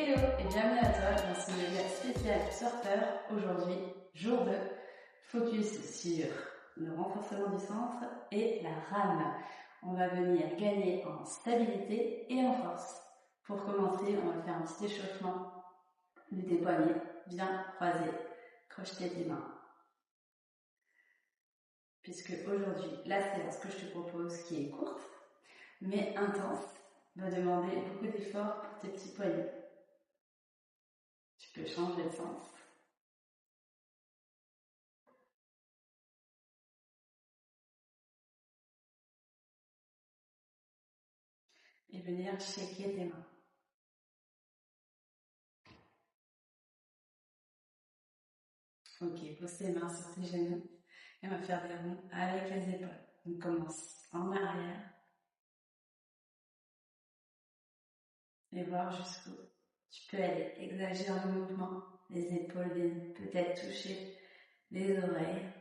Hello et bienvenue à toi dans ce média spécial surfeur. Aujourd'hui, jour 2, focus sur le renforcement du centre et la rame. On va venir gagner en stabilité et en force. Pour commencer, on va faire un petit échauffement de tes poignets bien croisés, crocheter tes mains. Puisque aujourd'hui, la séance que je te propose, qui est courte mais intense, va demander beaucoup d'efforts pour tes petits poignets. Tu peux changer de sens. Et venir shaker tes mains. Ok, pose tes mains sur tes genoux et on va faire des ronds avec les épaules. On commence en arrière et voir jusqu'où tu peux aller. Exagère le mouvement, les épaules viennent peut-être toucher les oreilles.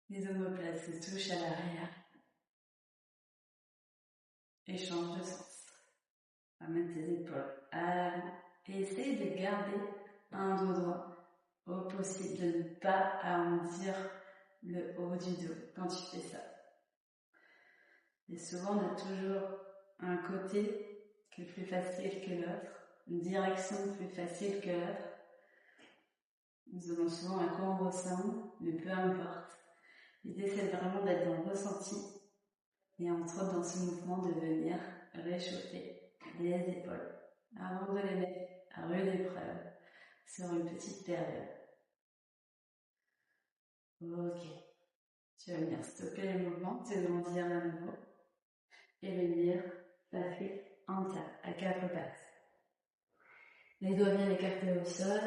Les omoplates se touchent à l'arrière et change de sens. Ramène tes épaules à l'avant et essaye de garder un dos droit. Au possible de ne pas arrondir le haut du dos quand tu fais ça. Et souvent, on a toujours un côté qui est plus facile que l'autre, une direction plus facile que l'autre. Nous avons souvent un corps en ressent, mais peu importe. L'idée, c'est vraiment d'être dans le ressenti et entre autres dans ce mouvement de venir réchauffer les épaules avant de les mettre à rude épreuve sur une petite période. Ok. Tu vas venir stopper le mouvement, te grandir à nouveau et venir passer en tas, à quatre pattes. Les doigts bien écartés au sol,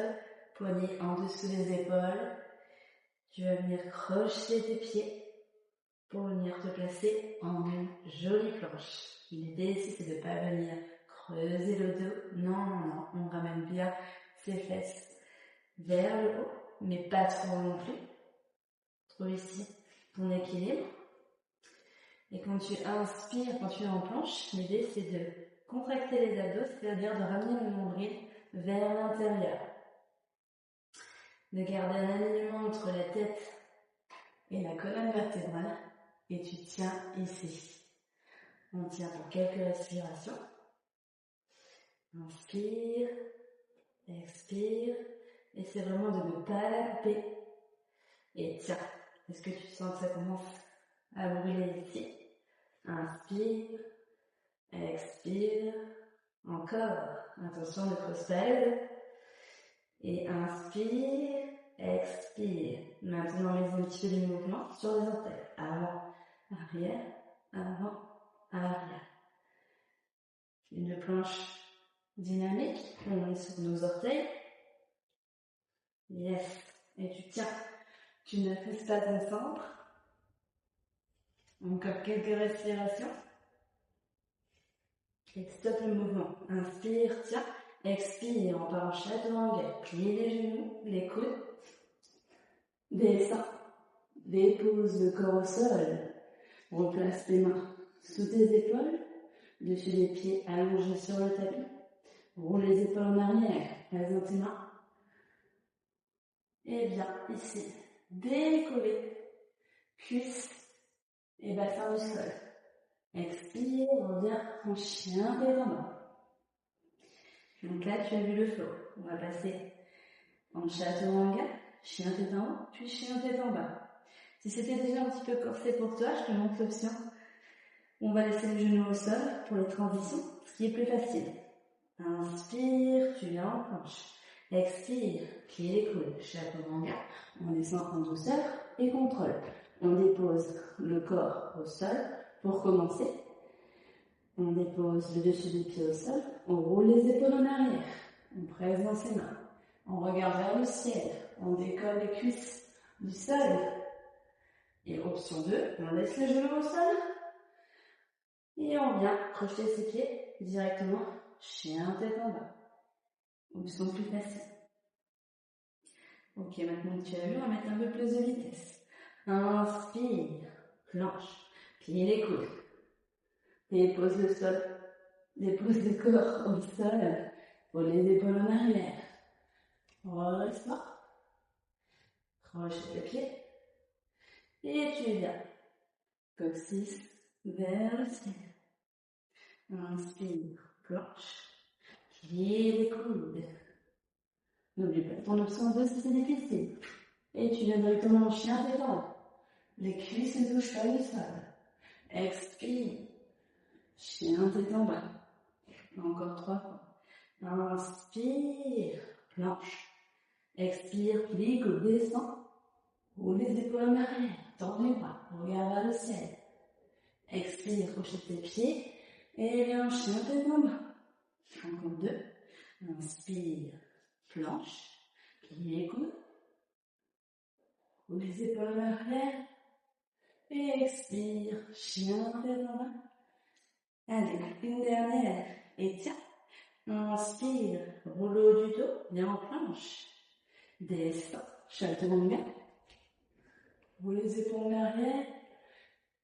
poignets en dessous des épaules. Tu vas venir crocheter tes pieds pour venir te placer en une jolie planche. L'idée, c'est de ne pas venir creuser le dos. Non, on ramène bien ses fesses vers le haut, mais pas trop non plus. Trouve ici ton équilibre. Et quand tu inspires, quand tu es en planche, l'idée c'est de contracter les abdos, c'est-à-dire de ramener le nombril vers l'intérieur. De garder un alignement entre la tête et la colonne vertébrale. Et tu tiens ici. On tient pour quelques respirations. Inspire, expire. Et c'est vraiment de ne pas la couper. Et tiens, est-ce que tu sens que ça commence à brûler ici? Inspire, expire, encore, attention ne creuse pas le dos. Et inspire, expire. Maintenant, mets un petit peu de mouvement sur les orteils. Avant, arrière, avant, arrière. Une planche dynamique, on est sur nos orteils. Yes. Et tu tiens, tu ne fais pas ton centre. Encore quelques respirations. Et stop le mouvement. Inspire, tiens. Expire, on part en chaton anglais. Plie les genoux, les coudes. Descends. Dépose le corps au sol. Replace tes mains sous tes épaules. Dessus les pieds allongés sur le tapis. Roule les épaules en arrière. Présente tes mains. Et bien, ici. Décoller. Cuisses et bassin du sol. Expire, reviens en chien tête en bas. Donc là, tu as vu le flow. On va passer en chaturanga, chien tête en haut, puis chien tête en bas. Si c'était déjà un petit peu corsé pour toi, je te montre l'option. On va laisser les genoux au sol pour les transitions, ce qui est plus facile. Inspire, tu viens en planche. Expire, plie les coudes, chaturanga. On descend en douceur et contrôle. On dépose le corps au sol pour commencer. On dépose le dessus des pieds au sol, on roule les épaules en arrière, on presse dans ses mains, on regarde vers le ciel, on décolle les cuisses du sol. Et option 2, on laisse les genoux au sol et on vient crocheter ses pieds directement chien tête en bas. Option plus facile. Ok, maintenant que tu as vu, on va mettre un peu plus de vitesse. Inspire, planche, plie les coudes, dépose le sol. Dépose le corps au sol, pour les épaules en arrière. Ressort. Crochet les pieds. Et tu viens. Coccyx vers le ciel. Inspire, planche. Pieds les coudes. N'oublie pas ton option 2 si c'est difficile. Et tu viens directement en chien détend. Les cuisses ne touchent pas le sol. Expire. Chien tête en bas. Encore 3 fois. Inspire. Planche. Expire. Plie, coude descend. Roule les épaules en arrière. Tends les bras. Regarde vers le ciel. Expire. Crochet tes pieds. Et viens en chien tête en bas. Encore 2. Inspire. Planche. Plie les coudes. Roule les épaules en arrière. Et expire. Chien tête en bas. Allez, une dernière. Et tiens. Inspire. Rouleau du dos. Viens en planche. Descends. Chaturanga. Roule les épaules en arrière.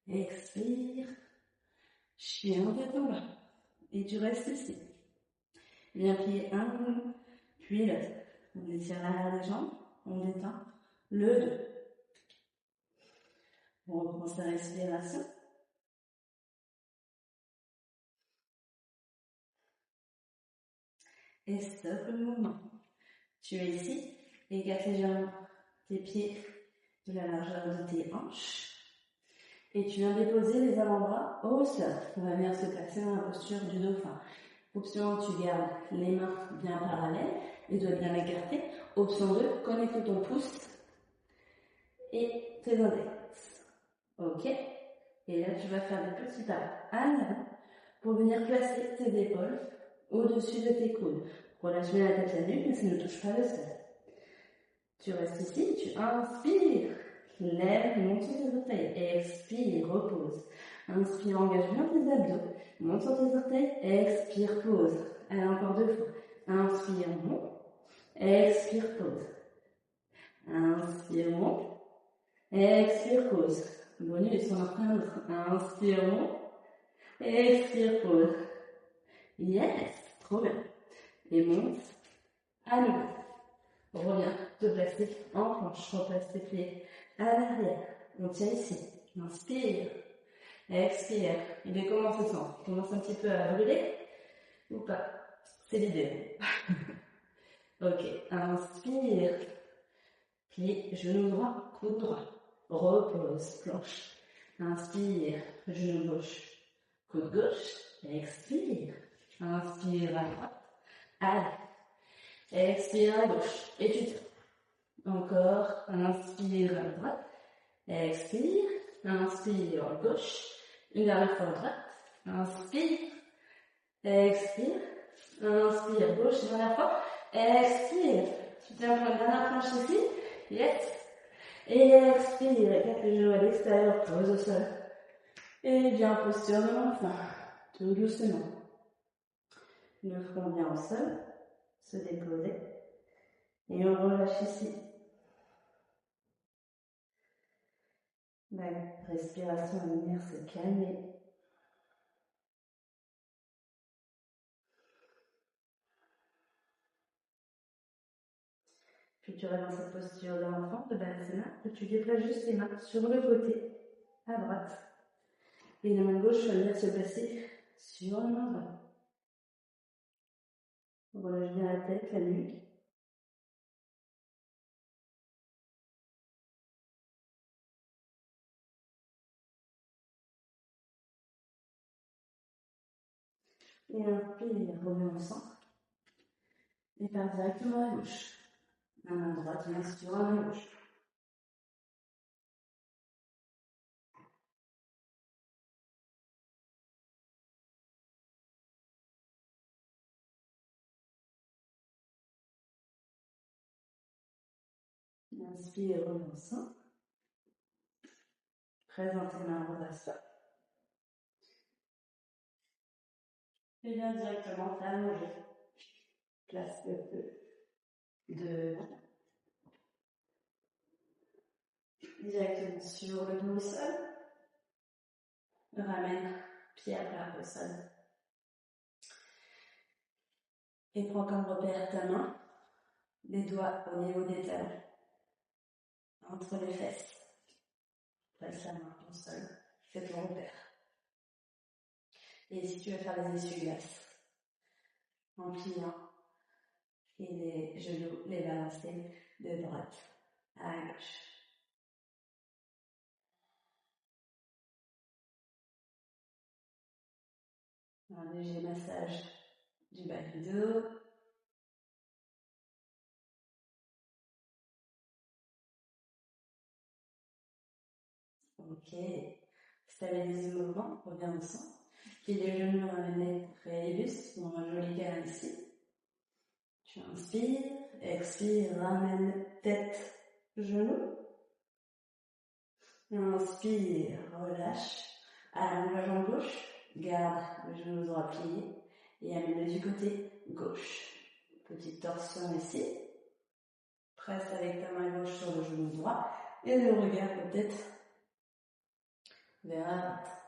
Expire. Chien tête en bas. Et tu restes ici. Viens plier un genou, puis l'autre. On étire l'arrière des jambes. On détend le dos. On reprend sa respiration. Et stop le mouvement. Tu es ici. Écarte légèrement tes pieds de la largeur de tes hanches. Et tu viens déposer les avant-bras au sol. On va venir se placer dans la posture du dauphin. Option 1, tu gardes les mains bien parallèles, les doigts bien écartés. Option 2, connecte ton pouce et tes index. Ok. Et là, tu vas faire des petits pas à l'avant pour venir placer tes épaules au-dessus de tes coudes. Relâche bien la tête, la nuque, mais ça ne touche pas le sol. Tu restes ici, tu inspires, lève, monte sur tes orteils, expire, repose. Inspire, engage bien tes abdos, monte sur tes orteils, expire, pose. Allez, encore 2 fois. Inspire, monte, expire, pose. Inspire, monte, expire, pose. Bonus, on en prend un autre. Inspire, monte, expire, pose. Yes, trop bien. Et monte, à nouveau. Reviens te placer en planche. Replace tes pieds à l'arrière. On tient ici. Inspire. Expire. Et bien, comment on se sent? Commence un petit peu à brûler ou pas? C'est l'idée. Ok. Inspire. Plie, genou droit, coude droit. Repose, planche. Inspire. Genou gauche, coude gauche. Expire. Inspire à droite. Allez. Expire à gauche. Et tu tiens. Encore. Inspire à droite. Expire. Inspire à gauche. Une dernière fois à droite. Inspire. Expire. Inspire. Gauche. Une dernière fois. Expire. Tu tiens pour une dernière planche ici. Yes. Et expire. Écarte les genoux à l'extérieur. Pose au sol. Et viens en posture de l'enfant. Tout doucement. Le front vient au sol. Se déposer. Et on relâche ici. La respiration va venir se calmer. Puis tu restes dans cette posture de l'enfant, de Balasana, et tu déplaces juste les mains sur le côté, à droite. Et la main gauche va venir se placer sur la main droite. On relâche bien la tête, la nuque. Et inspire, reviens au centre. Et pars directement à gauche. La main droite vient sur la main gauche. Inspire, reviens au centre. Présente tes mains en redressant. Et viens directement t'allonger. Place le peu devant. Directement sur le dos au sol. Ramène pied à plat au sol. Et prends comme repère ta main, les doigts au niveau des talons, entre les fesses. Place la main au sol, c'est ton repère. Et si tu veux faire des essuie-glaces, en pliant et les genoux, les balancer de droite à gauche. Un léger massage du bas du dos. Ok. Stabilise le mouvement, reviens au centre. Puis les genoux ramenés près les bustes pour un joli câlin ici. Tu inspires, expire, ramène tête, genoux. Inspire, relâche. Allonge la jambe gauche, garde le genou droit plié et amène-le du côté gauche. Petite torsion ici. Presse avec ta main gauche sur le genou droit et le regard peut-être vers la droite.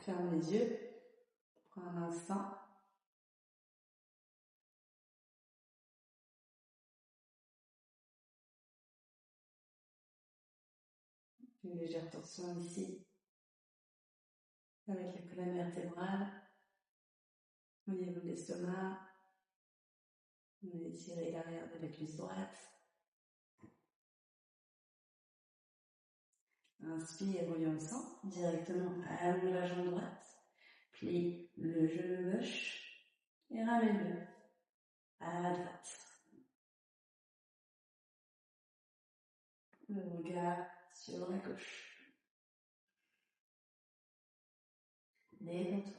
Ferme les yeux. Prends un instant. Une légère torsion ici avec la colonne vertébrale au niveau de l'estomac. On va étirer l'arrière de la cuisse droite. Inspire, reviens au centre, directement allonge la jambe droite, plie le genou gauche et ramène-le à la droite. Le regard sur la gauche. Détends-toi.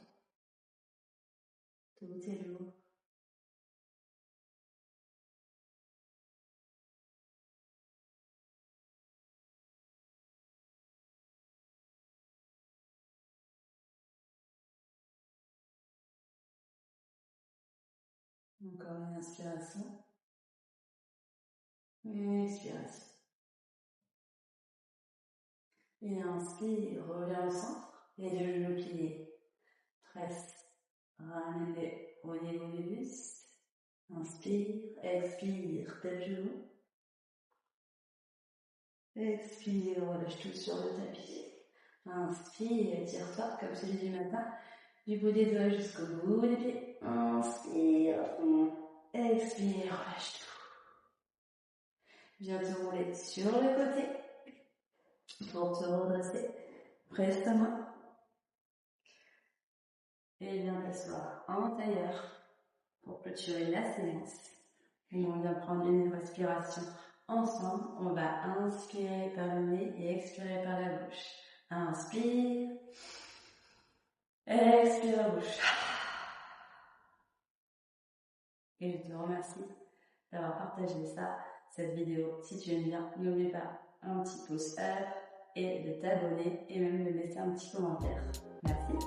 Tout est lourd. Encore une inspiration. Une expiration. Et inspire, reviens au centre, les deux genoux pliés. Presse, ramène-les au niveau du buste. Inspire, expire, tête genou. Expire, relâche tout sur le tapis. Inspire, étire-toi comme celui du matin, du bout des doigts jusqu'au bout des pieds. Inspire, expire, relâche tout. Viens te rouler sur le côté pour te redresser. Presse ta main. Et viens t'asseoir en tailleur pour clôturer la séance. Et on vient prendre une respiration ensemble. On va inspirer par le nez et expirer par la bouche. Inspire. Expire la bouche. Et je te remercie d'avoir partagé cette vidéo. Si tu aimes bien, n'oublie pas un petit pouce up et de t'abonner et même de laisser un petit commentaire. Merci.